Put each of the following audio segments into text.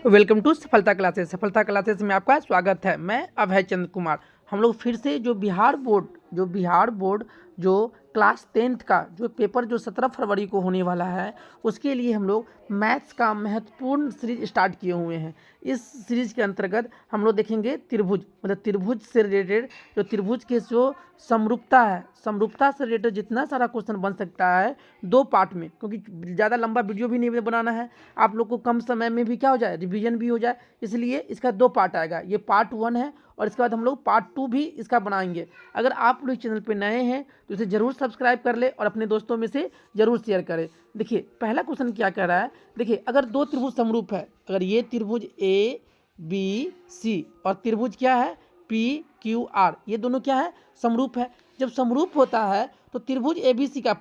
Welcome to सफलता classes में आपका स्वागत है। मैं अभय चंद्र कुमार। हम लोग फिर से जो बिहार बोर्ड जो क्लास 10th का जो पेपर जो 17 फरवरी को होने वाला है, उसके लिए हम लोग मैथ्स का महत्वपूर्ण सीरीज स्टार्ट किए हुए हैं। इस सीरीज के अंतर्गत हम लोग देखेंगे त्रिभुज, मतलब त्रिभुज से रिलेटेड जो त्रिभुज के जो समरूपता से रिलेटेड जितना सारा क्वेश्चन बन सकता है 2 पार्ट में, क्योंकि ज़्यादा लंबा वीडियो भी नहीं बनाना है, आप लोग को कम समय में भी क्या हो जाए, रिवीजन भी हो जाए, इसलिए इसका 2 पार्ट आएगा। ये पार्ट 1 है और इसके बाद हम लोग पार्ट 2 भी इसका बनाएंगे। अगर आप लोग चैनल पे नए हैं तो इसे ज़रूर सब्सक्राइब कर ले और अपने दोस्तों में से ज़रूर शेयर करें। देखिए पहला क्वेश्चन क्या कह रहा है, देखिए अगर 2 त्रिभुज समरूप है, अगर ये त्रिभुज ए बी सी और त्रिभुज क्या है पी क्यू आर, ये दोनों क्या है, समरूप है। जब समरूप होता है तो त्रिभुज ए बी सी का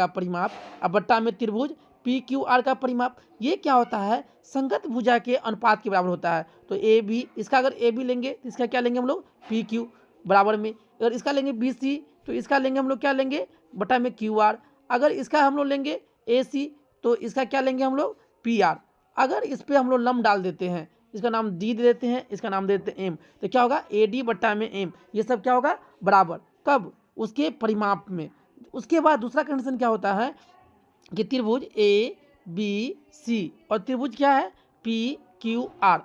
परिमाप अब बट्टा में त्रिभुज पी क्यू आर का परिमाप, ये क्या होता है, संगत भुजा के अनुपात के बराबर होता है। तो ए बी, इसका अगर ए बी लेंगे तो इसका क्या लेंगे हम लोग, पी क्यू बराबर में। अगर इसका लेंगे बी सी तो इसका लेंगे हम लोग क्या लेंगे, बटा में क्यू आर। अगर इसका हम लोग लेंगे ए सी तो इसका क्या लेंगे हम लोग, पी आर। अगर इस पर हम लोग लम डाल देते हैं, इसका नाम डी दे देते हैं, इसका नाम दे देते हैं एम, तो क्या होगा, ए डी बट्टा में एम, ये सब क्या होगा, बराबर। कब, उसके परिमाप में। उसके बाद दूसरा कंडीशन क्या होता है कि त्रिभुज ए बी सी और त्रिभुज क्या है पी क्यू आर,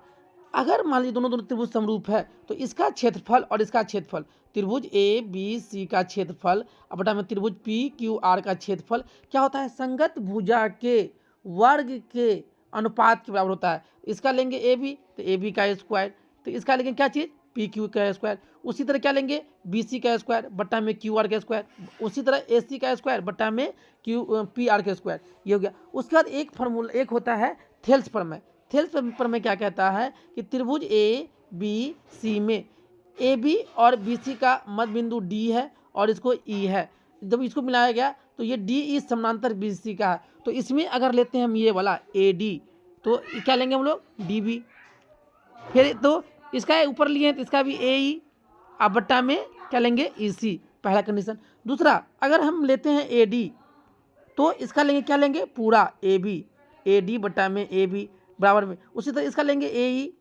अगर मान लीजिए दोनों त्रिभुज समरूप है तो इसका क्षेत्रफल और इसका क्षेत्रफल, त्रिभुज ए बी सी का क्षेत्रफल बटा में त्रिभुज पी क्यू आर का क्षेत्रफल क्या होता है, संगत भुजा के वर्ग के अनुपात के बराबर होता है। इसका लेंगे ए बी तो ए बी का स्क्वायर, तो इसका लेंगे क्या चीज़, पी क्यू का स्क्वायर। उसी तरह क्या लेंगे, बी सी का स्क्वायर बट्टा में क्यू आर का स्क्वायर। उसी तरह ए सी का स्क्वायर बट्टा में क्यू पी आर का स्क्वायर, ये हो गया। उसके बाद एक होता है थेल्स प्रमेय। थेल्स प्रमेय क्या कहता है कि त्रिभुज ए बी सी में ए बी और बी सी का मध्य बिंदु डी है और इसको ई है, जब इसको मिलाया गया तो ये डी ई समानांतर बी सी का है। तो इसमें अगर लेते हैं हम ये वाला ए डी तो क्या लेंगे हम लोग, डी बी। फिर तो इसका ऊपर लिए हैं तो इसका भी ए ई, अब बट्टा में क्या लेंगे, ई सी, पहला कंडीशन। दूसरा, अगर हम लेते हैं ए डी तो इसका लेंगे क्या लेंगे, पूरा ए बी, ए डी बट्टा में ए बी बराबर में। उसी तरह इसका लेंगे ए ई,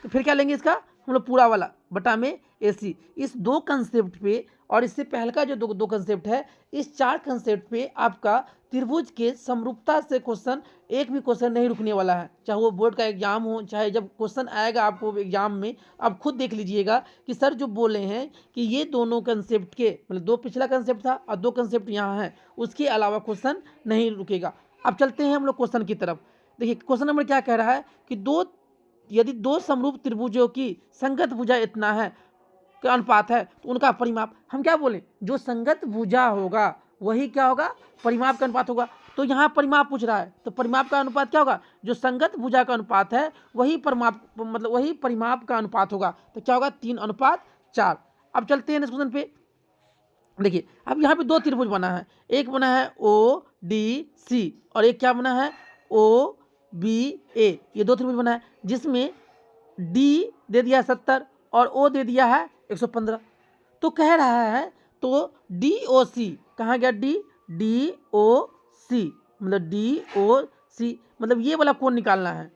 तो फिर क्या लेंगे, इसका हम लोग पूरा वाला बटा में ए सी। इस 2 कंसेप्ट पे और इससे पहले का जो दो कंसेप्ट है, इस 4 कंसेप्ट पे आपका त्रिभुज के समरूपता से क्वेश्चन, एक भी क्वेश्चन नहीं रुकने वाला है। चाहे वो बोर्ड का एग्जाम हो, चाहे जब क्वेश्चन आएगा आपको एग्जाम में, आप खुद देख लीजिएगा कि सर जो बोले हैं कि ये दोनों कंसेप्ट के, मतलब 2 पिछला कंसेप्ट था और 2 कंसेप्ट यहाँ है, उसके अलावा क्वेश्चन नहीं रुकेगा। अब चलते हैं हम लोग क्वेश्चन की तरफ। देखिए क्वेश्चन नंबर क्या कह रहा है कि यदि 2 समरूप त्रिभुजों की संगत भुजा इतना है का अनुपात है तो उनका परिमाप, हम क्या बोले, जो संगत भुजा होगा वही क्या होगा, परिमाप का अनुपात होगा। तो यहाँ परिमाप पूछ रहा है तो परिमाप का अनुपात क्या होगा, जो संगत भुजा का अनुपात है वही परिमाप, मतलब वही परिमाप का अनुपात होगा। तो क्या होगा, 3:4। अब चलते हैं इस क्वेश्चन पे। देखिए अब यहाँ पे 2 त्रिभुज बना है, एक बना है ओ डी सी और एक क्या बना है, ओ बी ए, ये 2 त्रिभुज बना है जिसमें डी दे दिया 70 और ओ दे दिया है 115। तो कह रहा है तो डी ओ सी, कहाँ गया डी, डी ओ सी, मतलब डी ओ सी, मतलब ये वाला कोण निकालना है,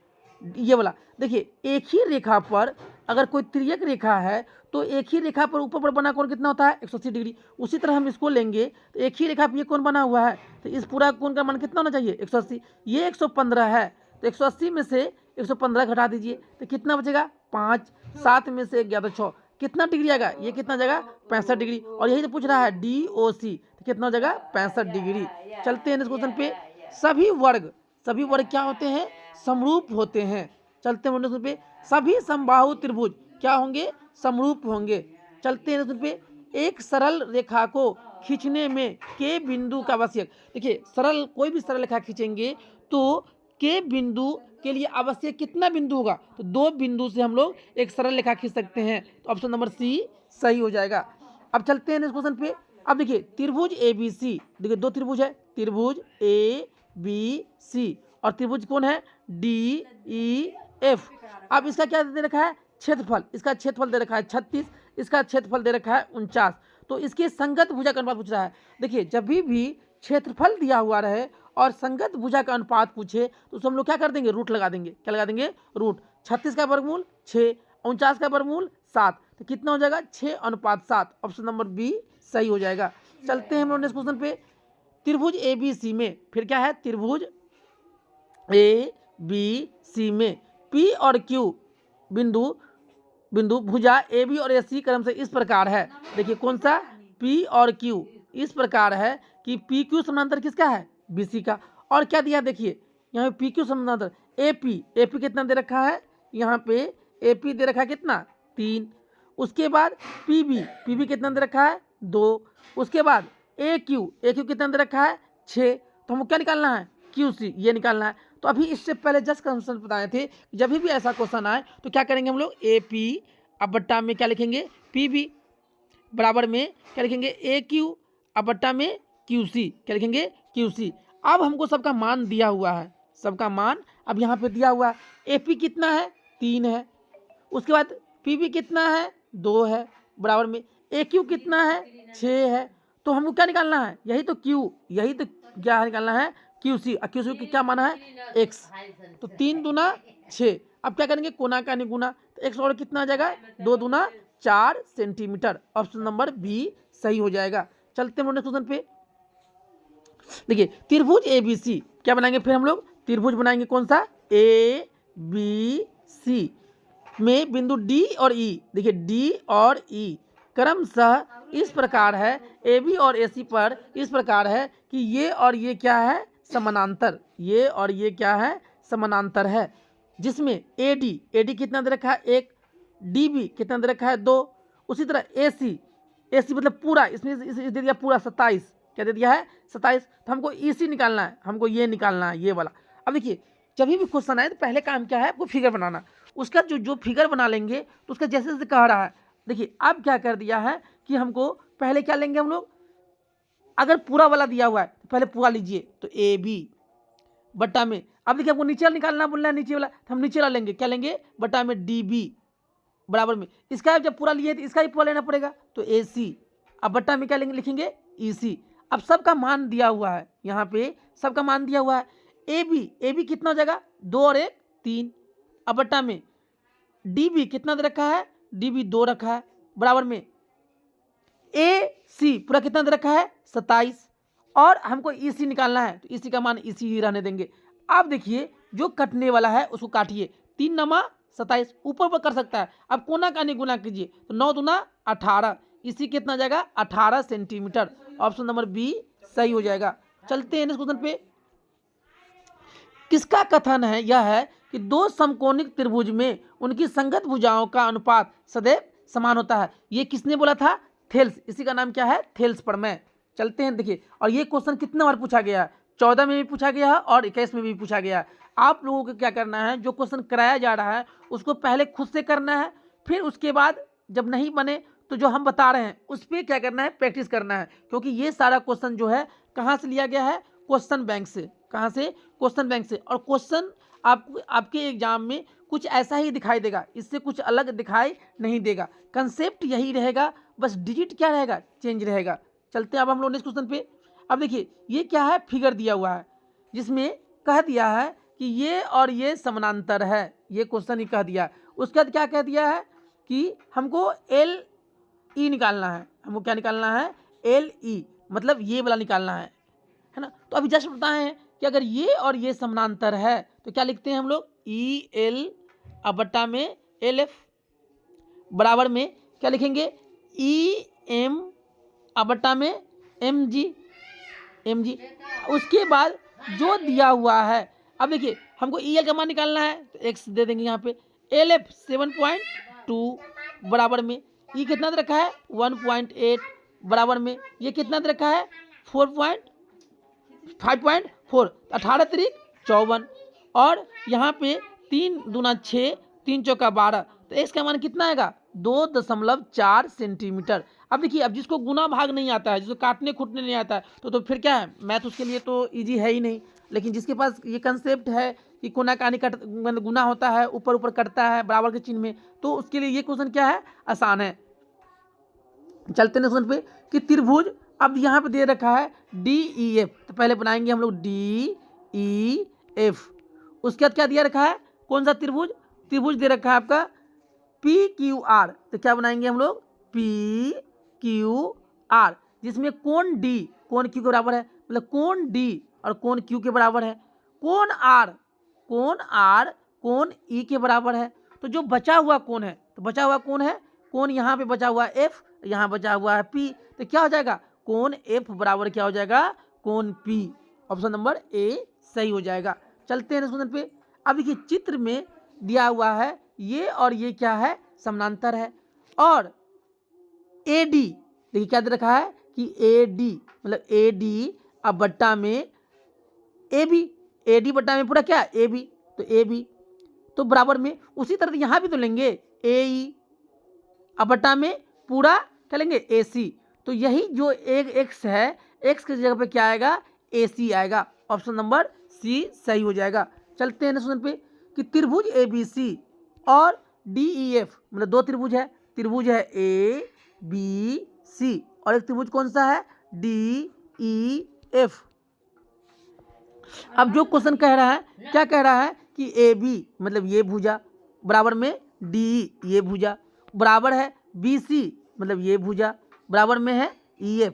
ये वाला। देखिए एक ही रेखा पर अगर कोई तिर्यक रेखा है तो एक ही रेखा पर ऊपर पर बना कोण कितना होता है, 180 डिग्री। उसी तरह हम इसको लेंगे तो एक ही रेखा पर ये कोण बना हुआ है तो इस पूरा कोण का मान कितना होना चाहिए, 180। ये 115 है तो 180 में से 115 घटा दीजिए तो कितना बचेगा, 5, 7 में से 1 गया तो 6, कितना डिग्री आएगा, ये कितना जगह, 65 डिग्री। और यही तो पूछ रहा है डी ओ सी, तो कितना जगह, 65 डिग्री। चलते हैं इस क्वेश्चन पे। सभी वर्ग क्या होते हैं, समरूप होते हैं। चलते हैं क्वेश्चन पे। सभी समबाहु त्रिभुज क्या होंगे, समरूप होंगे। चलते हैं क्वेश्चन पे। एक सरल रेखा को खींचने में के बिंदु का आवश्यक, देखिए सरल, कोई भी सरल रेखा खींचेंगे तो के बिंदु के लिए आवश्यक कितना बिंदु होगा, तो 2 बिंदु से हम लोग एक सरल रेखा खींच सकते हैं। तो ऑप्शन नंबर सी सही हो जाएगा। अब चलते हैं इस क्वेश्चन पे। अब देखिए त्रिभुज ए बी सी, देखिए 2 त्रिभुज है, त्रिभुज ए बी सी और त्रिभुज कौन है, डी ई एफ। अब इसका क्या दे रखा है, क्षेत्रफल, इसका क्षेत्रफल दे रखा है 36, इसका क्षेत्रफल दे रखा है 49। तो इसके संगत भुजा का अनुपात पूछ रहा है। देखिए जब भी क्षेत्रफल दिया हुआ रहे और संगत भुजा का अनुपात पूछे तो उसको हम लोग क्या कर देंगे, रूट लगा देंगे। क्या लगा देंगे, रूट। 36 का वर्गमूल 6, 49 का वर्गमूल 7, तो कितना हो जाएगा 6:7। ऑप्शन नंबर बी सही हो जाएगा। चलते हैं हम लोग नेक्स्ट क्वेश्चन पे। त्रिभुज ए बी सी में फिर क्या है, त्रिभुज ए बी सी में पी और क्यू बिंदु भुजा ए बी और ए सी क्रम से इस प्रकार है। देखिए कौन सा, पी और क्यू इस प्रकार है कि पी क्यू समानांतर किसका है, बी सी का। और क्या दिया, देखिए यहाँ पे पी क्यू समानांतर ए पी कितना दे रखा है, यहाँ पे ए पी दे रखा है कितना, 3। उसके बाद पी बी कितना दे रखा है, 2। उसके बाद ए क्यू कितना दे रखा है, 6। तो हमको क्या निकालना है, क्यू सी, ये निकालना है। तो अभी इससे पहले जस्ट कंसेप्ट बताए थे, जब भी ऐसा क्वेश्चन आए तो क्या करेंगे हम लोग, ए पी अब बट्टा में क्या लिखेंगे, पी बी, बराबर में क्या लिखेंगे, ए क्यू अब बट्टा में क्यू सी, क्या लिखेंगे, क्यू सी। अब हमको सबका मान दिया हुआ है, सबका मान अब यहाँ पे दिया हुआ है। ए पी कितना है, 3 है। उसके बाद पी बी कितना है, 2 है, बराबर में ए क्यू कितना है, 6 है। तो हमको क्या निकालना है, यही तो क्या निकालना है, क्यू सी। क्यू सी क्या माना है, एक्स। तो 3 दूना 6। अब क्या करेंगे, कोना का निगुना, तो एक्स और कितना आ जाएगा, 2 दूना 4 सेंटीमीटर। ऑप्शन नंबर बी सही हो जाएगा। चलते हैं नेक्स्ट क्वेश्चन पे। देखिए त्रिभुज ए बी सी क्या बनाएंगे, फिर हम लोग त्रिभुज बनाएंगे कौन सा, ए बी सी में बिंदु डी और ई, देखिए डी और ई क्रमशः इस प्रकार है, ए बी और ए सी पर इस प्रकार है कि ये और ये क्या है, समानांतर, ये और ये क्या है, समानांतर है। जिसमें ए डी कितना दे रखा है, 1, डी बी कितना दे रखा है, 2। उसी तरह ए सी मतलब पूरा, इसमें दे दिया पूरा 27, क्या दे दिया है, 27। तो हमको ई सी निकालना है, हमको ये निकालना है, ये वाला। अब देखिए जब भी क्वेश्चन आए तो पहले काम क्या है, आपको फिगर बनाना। उसका जो फिगर बना लेंगे तो उसका जैसे जैसे कह रहा है, देखिए अब क्या कर दिया है कि हमको पहले क्या लेंगे हम लोग, अगर पूरा वाला दिया हुआ है तो पहले पूरा लीजिए, तो ए बी बट्टा में, अब देखिए हमको नीचे वाला निकालना बोलना है, नीचे वाला, तो हम नीचे वाला लेंगे, क्या लेंगे, बट्टा में डी बी, बराबर में इसका जब पूरा लिए तो इसका भी पूरा लेना पड़ेगा, तो ए सी। अब बट्टा में क्या लेंगे, लिखेंगे ई सी। अब सबका मान दिया हुआ है, यहाँ पे सबका मान दिया हुआ है। ए बी कितना हो जाएगा, 2 और 1 3। अब बट्टा में डी बी कितना दे रखा है, डी बी 2 रखा है, बराबर में ए सी पूरा कितना दे रखा है, 27। और हमको ई सी निकालना है, तो ई सी का मान ई सी ही रहने देंगे। अब देखिए जो कटने वाला है उसको काटिए, 3 नमा 27, ऊपर कर सकता है। अब कोना का निगुना कीजिए, तो 9 दूना 18, इसी कितना जाएगा, 18 सेंटीमीटर। ऑप्शन नंबर बी सही हो जाएगा। चलते हैं नेक्स्ट क्वेश्चन पे। किसका कथन है, यह है कि 2 समकोणिक त्रिभुज में उनकी संगत भुजाओं का अनुपात सदैव समान होता है। ये किसने बोला था, थेल्स। इसी का नाम क्या है, थेल्स प्रमेय। चलते हैं देखिए, और ये क्वेश्चन कितने बार पूछा गया है, 14 में भी पूछा गया है और 21 में भी पूछा गया है। आप लोगों को क्या करना है, जो क्वेश्चन कराया जा रहा है उसको पहले खुद से करना है, फिर उसके बाद जब नहीं बने तो जो हम बता रहे हैं उस पर क्या करना है, प्रैक्टिस करना है। क्योंकि ये सारा क्वेश्चन जो है कहाँ से लिया गया है, क्वेश्चन बैंक से। कहाँ से, क्वेश्चन बैंक से। और क्वेश्चन आपके एग्जाम में कुछ ऐसा ही दिखाई देगा, इससे कुछ अलग दिखाई नहीं देगा। कंसेप्ट यही रहेगा, बस डिजिट क्या रहेगा, चेंज रहेगा। चलते हैं अब हम लोग नेक्स्ट क्वेश्चन पे। अब देखिए ये क्या है, फिगर दिया हुआ है जिसमें कह दिया है कि ये और ये समानांतर है, ये क्वेश्चन ही कह दिया है। उसके बाद क्या कह दिया है कि हमको एल ई निकालना है, हमको क्या निकालना है, एल ई, मतलब ये वाला निकालना है ना। तो अभी जस्ट बताए हैं कि अगर ये और ये समानांतर है तो क्या लिखते हैं हम लोग, ई एल अब बट्टा में एल एफ, बराबर में क्या लिखेंगे, ई एम अब बट्टा में एम जी। उसके बाद जो दिया हुआ है, अब देखिए हमको ई एल का मान निकालना है, तो एक्स दे देंगे यहाँ पे, एल एफ 7.2, बराबर में ई कितना दे रखा है, 1.8, बराबर में ये कितना दे रखा है, 5.4, 18 तिरिक 54। और यहाँ पे 3 दूना 6, 3 चौका 12, तो एक्स का मान कितना आएगा, 2.4 सेंटीमीटर। अब देखिए, अब जिसको गुना भाग नहीं आता है, जिसको काटने खूटने नहीं आता है, तो फिर क्या है, मैथ उसके लिए तो इजी है ही नहीं। लेकिन जिसके पास ये कंसेप्ट है कि कोना कानी कट गुना होता है, ऊपर ऊपर कटता है बराबर के चिन्ह में, तो उसके लिए ये क्वेश्चन क्या है, आसान है। चलते हैं क्वेश्चन पे कि त्रिभुज अब यहाँ पे दे रखा है DEF, तो पहले बनाएंगे हम लोग DEF। उसके बाद क्या दिया रखा है, कौन सा त्रिभुज, त्रिभुज दे रखा है आपका PQR, तो क्या बनाएंगे हम लोग PQR, जिसमें कोण D कोण Q के बराबर है, मतलब कोण D और कोण Q के बराबर है, कोण R कोण E के बराबर है। तो जो बचा हुआ कोण है, तो बचा हुआ कोण है, कोण यहाँ पे बचा हुआ है F, यहाँ बचा हुआ है P, तो क्या हो जाएगा कोण F बराबर क्या हो जाएगा कोण P। ऑप्शन नंबर ए सही हो जाएगा। चलते हैं क्वेश्चन पे। अब देखिए चित्र में दिया हुआ है ये और ये क्या है, समानांतर है, और AD देखिए क्या दे रखा है कि AD मतलब AD अब बट्टा में AB, AD बट्टा में पूरा क्या AB, तो AB तो बराबर में, उसी तरह यहाँ भी तो लेंगे AE अब बट्टा में पूरा क्या लेंगे AC, तो यही जो एक x है, x की जगह पे क्या आएगा AC आएगा। ऑप्शन नंबर सी सही हो जाएगा। चलते हैं क्वेश्चन पे कि त्रिभुज ABC और DEF मतलब दो त्रिभुज है, त्रिभुज है ABC और एक त्रिभुज कौन सा है DEF। अब जो क्वेश्चन कह रहा है, क्या कह रहा है कि AB मतलब ये भुजा बराबर में DE ये भुजा बराबर है BC मतलब ये भुजा बराबर में है EF।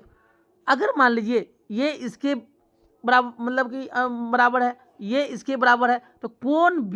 अगर मान लीजिए ये इसके बराबर मतलब कि बराबर है, ये इसके बराबर है, तो कोण B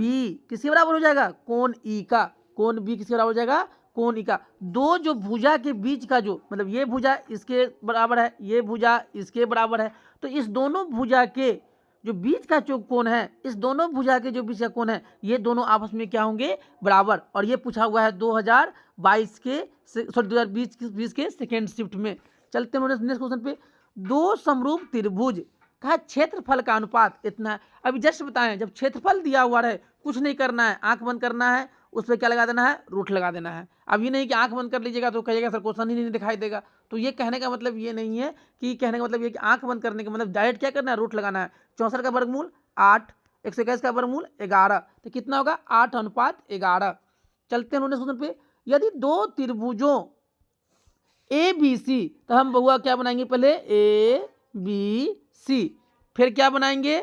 किसके बराबर हो जाएगा कोण E का, कोण B किसके बराबर हो जाएगा कोण E का। दो जो भुजा के बीच का जो मतलब ये भुजा इसके बराबर है, ये भुजा इसके बराबर है, तो इस दोनों भुजा के जो बीच का जो कोण है, इस दोनों भुजा के जो बीच का कोण है, ये दोनों आपस में क्या होंगे बराबर। और ये पूछा हुआ है 2022 के सॉरी 2020 के सेकेंड शिफ्ट में। चलते हैं नेक्स्ट क्वेश्चन पे। दो समरूप त्रिभुज का क्षेत्रफल का अनुपात इतना है। अभी जस्ट बताएं, जब क्षेत्रफल दिया हुआ है कुछ नहीं करना है, आंख बंद करना है, उस पर क्या लगा देना है रूट लगा देना है। अब ये नहीं कि आंख बंद कर लीजिएगा तो कहिएगा सर क्वेश्चन ही नहीं दिखाई देगा, तो ये कहने का मतलब ये नहीं है कि कहने का मतलब ये कि आंख बंद करने का मतलब डायरेक्ट क्या करना है रूट लगाना है। 64 का वर्गमूल 8, 121 का वर्गमूल 11, तो कितना होगा 8:11। चलते हैं क्वेश्चन पे। यदि दो त्रिभुजों ABC, तो हम बहुआ क्या बनाएंगे पहले ABC, फिर क्या बनाएंगे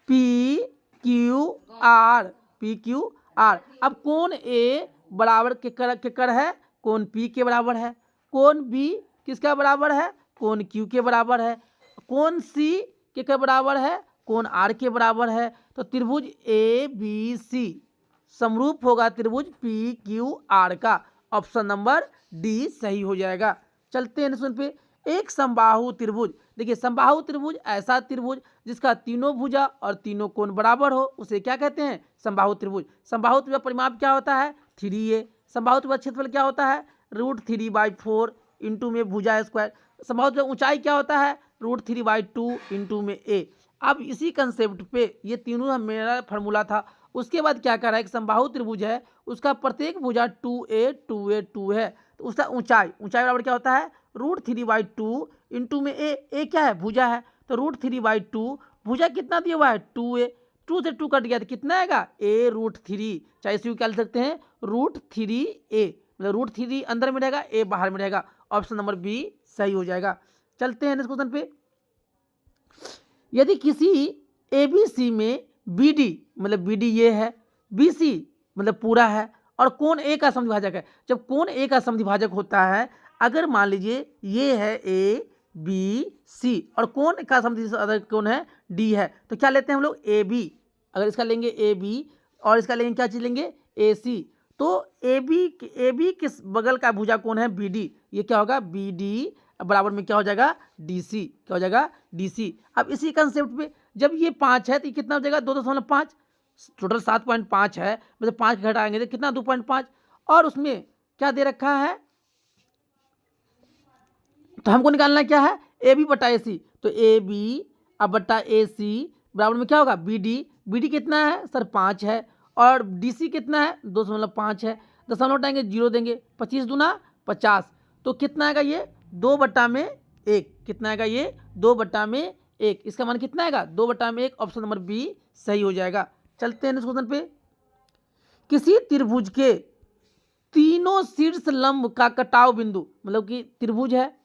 PQR, PQR। अब कोण A बराबर केकर है कोण P के बराबर है, कोण B किसका बराबर है कोण Q के बराबर है, कोण C के बराबर है कोण R के बराबर है। तो त्रिभुज ABC समरूप होगा त्रिभुज PQR का। ऑप्शन नंबर डी सही हो जाएगा। चलते हैं क्वेश्चन पे। एक समबाहु त्रिभुज, देखिए समबाहु त्रिभुज ऐसा त्रिभुज जिसका तीनों भुजा और तीनों कोण बराबर हो, उसे क्या कहते हैं समबाहु त्रिभुज। समबाहु त्रिभुज परिमाप क्या होता है 3a। समबाहु त्रिभुज क्षेत्रफल क्या होता है √3/4 इंटू में भुजा स्क्वायर। समबाहु त्रिभुज ऊंचाई क्या होता है √3/2 इंटू में a। अब इसी कंसेप्ट पे ये तीनों मेरा फार्मूला था। उसके बाद क्या कर रहा है, एक समबाहु त्रिभुज है, उसका प्रत्येक भुजा 2a 2a 2 है, तो उसका ऊंचाई बराबर क्या होता है √3/2 इंटू में a क्या है भुजा है, तो √3/2 भुजा कितना दिया हुआ है 2a, 2 से 2 कट गया तो कितना आएगा a√3, चाहे इसी को क्या लिख सकते हैं √3a, मतलब √3 अंदर में रहेगा a बाहर में रहेगा। ऑप्शन नंबर बी सही हो जाएगा। चलते हैं नेक्स्ट क्वेश्चन पे। यदि किसी ABC में BD मतलब BD ये है, BC मतलब पूरा है और कोण A का समद्विभाजक है। जब कोण A का समद्विभाजक होता है, अगर मान लीजिए ये है ABC और कोण का समद्विभाजक कौन है D है, तो क्या लेते हैं हम लोग AB। अगर इसका लेंगे AB और इसका लेंगे क्या चीज लेंगे AC, तो AB किस बगल का भुजा कौन है BD, ये क्या होगा BD बराबर में क्या हो जाएगा DC, क्या हो जाएगा DC। अब इसी कंसेप्ट पे जब ये 5 है तो ये कितना हो जाएगा 2.5, टोटल 7.5 है, मतलब 5 घटाएंगे तो कितना 2.5, और उसमें क्या दे रखा है तो हमको निकालना क्या है AB बटा AC, तो AB अब बटा AC बराबर में क्या होगा BD कितना है सर 5 है, और DC कितना है 2.5 है, दशमलव हटाएंगे 0 देंगे, 25 दूना 50, तो कितना आएगा ये 2/1, कितना आएगा ये 2/1, इसका मान कितना आएगा 2/1। ऑप्शन नंबर बी सही हो जाएगा। चलते हैं नेक्स्ट क्वेश्चन पे। किसी त्रिभुज के तीनों शीर्ष लंब का कटाव बिंदु, मतलब कि त्रिभुज है,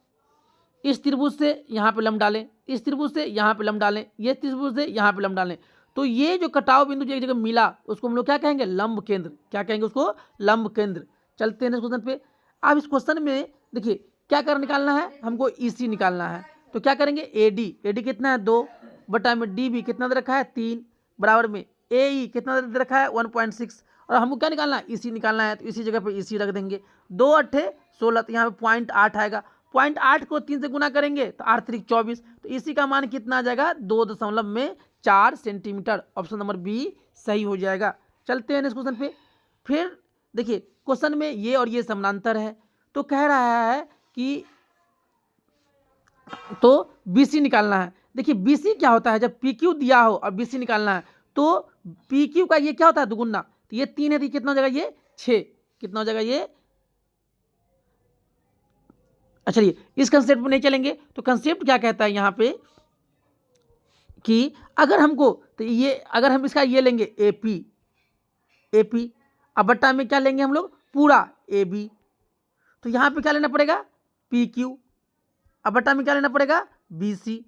इस त्रिभुज से यहाँ पे लंब डालें, इस त्रिभुज से यहाँ पे लंब डालें, ये त्रिभुज से यहाँ पे लंब डालें, तो ये जो कटाव बिंदु जो एक जगह मिला उसको हम लोग क्या कहेंगे, लंब केंद्र। क्या कहेंगे उसको, लंब केंद्र। चलते हैं इस क्वेश्चन पे। अब इस क्वेश्चन में देखिए क्या कर निकालना है, हमको ईसी निकालना है। तो क्या करेंगे, एडी, एडी कितना है 2 बटा में डीबी कितना दे रखा है 3 बराबर में एई कितना दे रखा है 1.6 और हमको क्या निकालना है, ईसी निकालना है। तो इसी जगह पे ईसी रख देंगे। 2 अट्ठे 16, तो यहाँ पे 0.8 आएगा। 0.8 को 3 से गुना करेंगे तो 8 त्रिक 24, तो इसी का मान कितना आ जाएगा 2.4 सेंटीमीटर। ऑप्शन नंबर बी सही हो जाएगा। चलते हैं इस क्वेश्चन पे। फिर देखिए क्वेश्चन में ये और ये समानांतर है, तो कह रहा है कि तो बीसी निकालना है। देखिए बीसी क्या होता है, जब पीक्यू दिया हो और बीसी निकालना है तो पीक्यू का ये क्या होता है दुगुना, तो ये 3 है तो कितना हो जाएगा ये 6, कितना हो जाएगा ये। अच्छा चलिए इस कंसेप्ट में नहीं चलेंगे, तो कंसेप्ट क्या कहता है यहाँ पे कि अगर हमको तो ये अगर हम इसका ये लेंगे एपी, एपी अब बट्टा में क्या लेंगे हम लोग पूरा एबी, तो यहाँ पे क्या लेना पड़ेगा पीक्यू, अब बट्टा में क्या लेना पड़ेगा बीसी।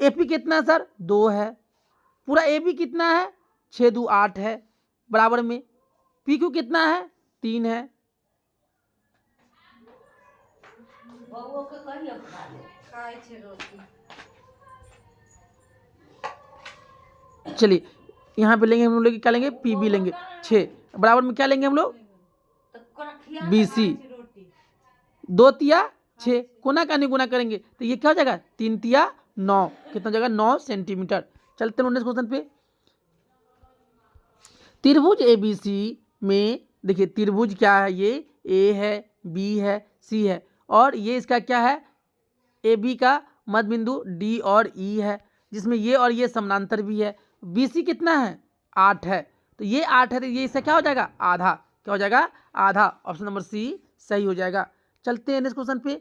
एपी कितना है सर 2 है, पूरा एबी कितना है 6 2 8 है बराबर में पीक्यू कितना है 3 है। चलिए यहाँ पे लेंगे हम लोग क्या लेंगे पीबी लेंगे 6 बराबर में क्या लेंगे हम लोग बीसी, 2 तिया 6 कोना का गुना करेंगे तो ये क्या हो जाएगा 3 तिया 9, कितना हो जाएगा 9 सेंटीमीटर। चलते हैं 19 क्वेश्चन पे। त्रिभुज एबीसी में देखिए त्रिभुज क्या है, ये ए है बी है सी है और ये इसका क्या है ए बी का मध्य बिंदु डी और ई है, जिसमें ये और ये समानांतर भी है। बी सी कितना है 8 है, तो ये 8 है तो ये इसका क्या हो जाएगा आधा, क्या हो जाएगा आधा। ऑप्शन नंबर सी सही हो जाएगा। चलते हैं नेक्स्ट क्वेश्चन पे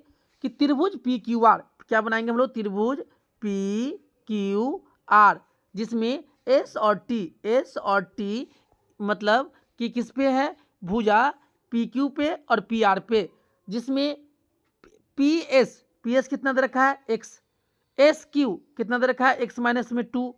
कि त्रिभुज पी क्यू आर, क्या बनाएंगे हम लोग त्रिभुज पी क्यू आर, जिसमें एस और टी मतलब कि किस पे है भुजा पी क्यू पे और पी आर पे, जिसमें पी एस कितना दे रखा है एक्स, एस क्यू कितना दे रखा है एक्स माइनस में 2,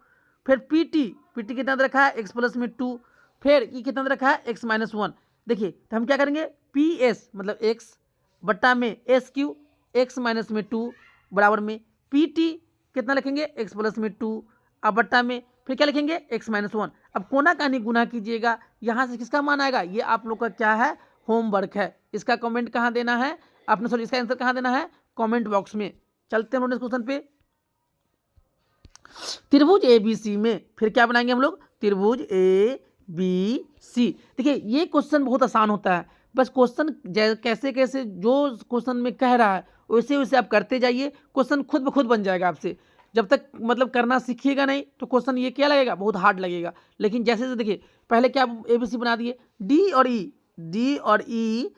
फिर पी टी कितना दे रखा है एक्स प्लस में 2, फिर ये कितना दे रखा है एक्स माइनस 1। देखिए तो हम क्या करेंगे पी एस मतलब एक्स बट्टा में एस क्यू एक्स माइनस में 2 बराबर में पी टी कितना लिखेंगे एक्स प्लस में 2 अब बट्टा में फिर क्या लिखेंगे एक्स माइनस 1। अब कोना कानी गुना कीजिएगा, यहाँ से किसका मान आएगा, ये आप लोग का क्या है होमवर्क है। इसका कमेंट कहाँ देना है आपने, सॉरी इसका आंसर कहाँ देना है कमेंट बॉक्स में। चलते हैं क्वेश्चन पे। त्रिभुज ए बी सी में फिर क्या बनाएंगे हम लोग त्रिभुज ए बी सी। देखिए ये क्वेश्चन बहुत आसान होता है, बस क्वेश्चन कैसे कैसे जो क्वेश्चन में कह रहा है वैसे वैसे आप करते जाइए, क्वेश्चन खुद ब खुद बन जाएगा आपसे। जब तक मतलब करना सीखिएगा नहीं तो क्वेश्चन ये क्या लगेगा बहुत हार्ड लगेगा। लेकिन जैसे जैसे देखिए पहले क्या ए बी सी बना दिए डी और ई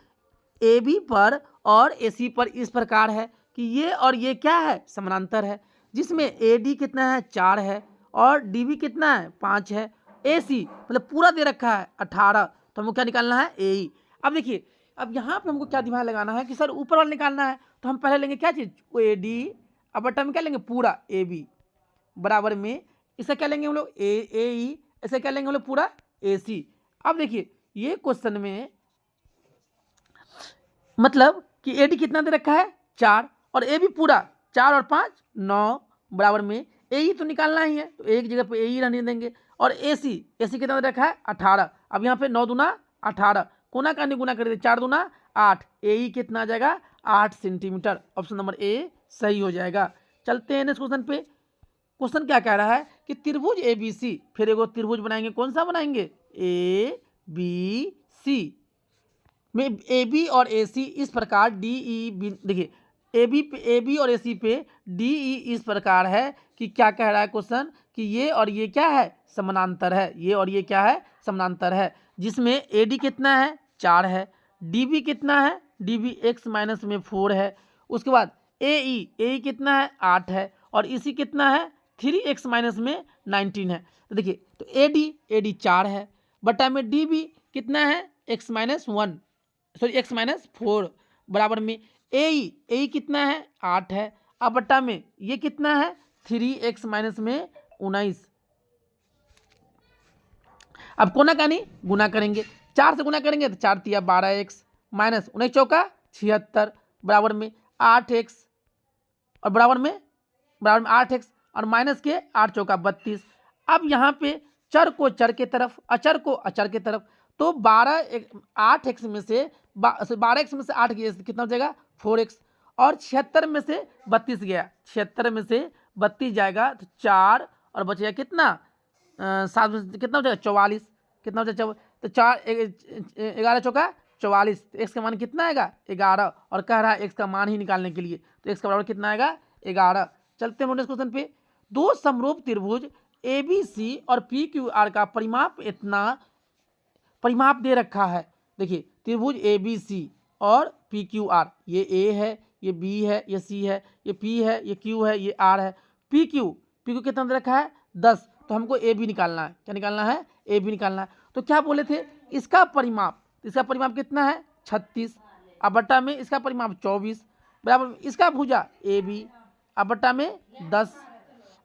ए बी पर और ए सी पर इस प्रकार है कि ये और ये क्या है समानांतर है, जिसमें ए डी कितना है 4 है और डी बी कितना है 5 है, ए सी मतलब पूरा दे रखा है 18, तो हमको क्या निकालना है ए ई। अब देखिए अब यहाँ पे हमको क्या दिमाग लगाना है कि सर ऊपर वाला निकालना है, तो हम पहले लेंगे क्या चीज़ ए डी अब बट्टा में क्या लेंगे पूरा ए बी बराबर में इसका क्या लेंगे हम लोग ए ई, ऐसे क्या लेंगे हम लोग पूरा ए सी। अब देखिए ये क्वेश्चन में मतलब कि ए डी कितना दे रखा है 4 और ए बी पूरा 4 और 5 9 बराबर में ए ई तो निकालना ही है, तो एक जगह पे ए ई रहने देंगे और ए सी कितना दे रखा है 18। अब यहाँ पे 9 दूना 18 कोना का गुना कर दे 4 दूना 8, ए ई कितना आ जाएगा 8 सेंटीमीटर। ऑप्शन नंबर ए सही हो जाएगा। चलते हैं नेक्स्ट क्वेश्चन पे। क्वेश्चन क्या कह रहा है कि त्रिभुज ए बी सी, फिर एक त्रिभुज बनाएंगे, कौन सा बनाएंगे ए बी सी में ए बी और ए सी इस प्रकार डी ई, देखिए ए बी और ए सी पे डी ई इस प्रकार है कि क्या कह रहा है क्वेश्चन कि ये और ये क्या है समानांतर है, ये और ये क्या है समानांतर है, जिसमें ए डी कितना है 4 है, डी बी कितना है डी बी एक्स माइनस में 4 है, उसके बाद ए ई कितना है 8 है और ई सी कितना है 3x माइनस में 19 है। तो देखिए तो ए डी 4 है बटा में डी बी कितना है एक्स माइनस 4 बराबर में ए ई कितना है 8 है अब बट्टा में ये कितना है 3x माइनस में 19। अब कोना कानी गुना करेंगे, 4 से गुना करेंगे तो 4 तिया 12x माइनस 19 चौका 76 बराबर में 8x और बराबर में 8x और माइनस के 8 चौका 32। अब यहाँ पे चर को चर के तरफ, अचर को अचर के तरफ, तो 8x में से 12x में से 8 गया कितना हो जाएगा 4x, और 76 में से 32 गया, 76 में से 32 जाएगा तो 4 और बचेगा कितना 7 में से कितना हो जाएगा 44, कितना हो जाएगा तो 4 11 चौका 44, तो x का मान कितना आएगा 11, और कह रहा है x का मान ही निकालने के लिए, तो x का बराबर कितना आएगा 11। चलते हैं नेक्स्ट क्वेश्चन पे। दो समरूप त्रिभुज ABC और PQR का परिमाप दे रखा है। देखिए त्रिभुज ABC और PQR, ये A है, ये B है, ये C है, ये P है, ये Q है, ये R है। PQ कितना दे रखा है 10, तो हमको AB निकालना है। क्या निकालना है AB निकालना है। तो क्या बोले थे इसका परिमाप कितना है 36, अब बट्टा में इसका परिमाप 24 बराबर इसका भुजा AB, अब बट्टा में 10।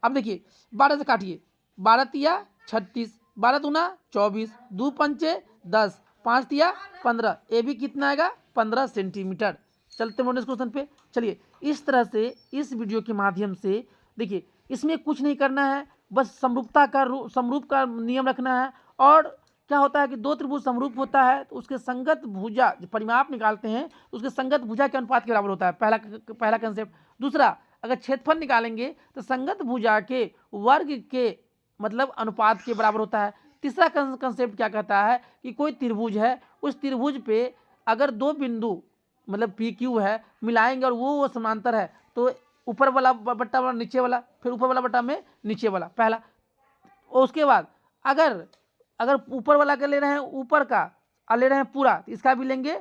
अब देखिए 12 से काटिए, 12 तिया 36, 12 दूना 24, 2 पंचे 10, 5 तिया 15, AB कितना आएगा 15 सेंटीमीटर। चलते हैं नेक्स्ट क्वेश्चन पे। चलिए इस तरह से इस वीडियो के माध्यम से देखिए इसमें कुछ नहीं करना है, बस समरूप का नियम रखना है। और क्या होता है कि दो त्रिभुज समरूप होता है तो उसके संगत भुजा परिमाप निकालते हैं, उसके संगत भुजा के अनुपात के बराबर होता है, पहला कंसेप्ट। दूसरा, अगर क्षेत्रफल निकालेंगे तो संगत भुजा के वर्ग के मतलब अनुपात के बराबर होता है। तीसरा कंसेप्ट क्या कहता है कि कोई त्रिभुज है, उस त्रिभुज पे अगर दो बिंदु मतलब PQ है मिलाएंगे और वो समांतर है, तो ऊपर वाला बट्टा वाला नीचे वाला, फिर ऊपर वाला बट्टा में नीचे वाला पहला। और उसके बाद अगर ऊपर वाला का ले रहे हैं ऊपर का और ले रहे हैं पूरा, तो इसका भी लेंगे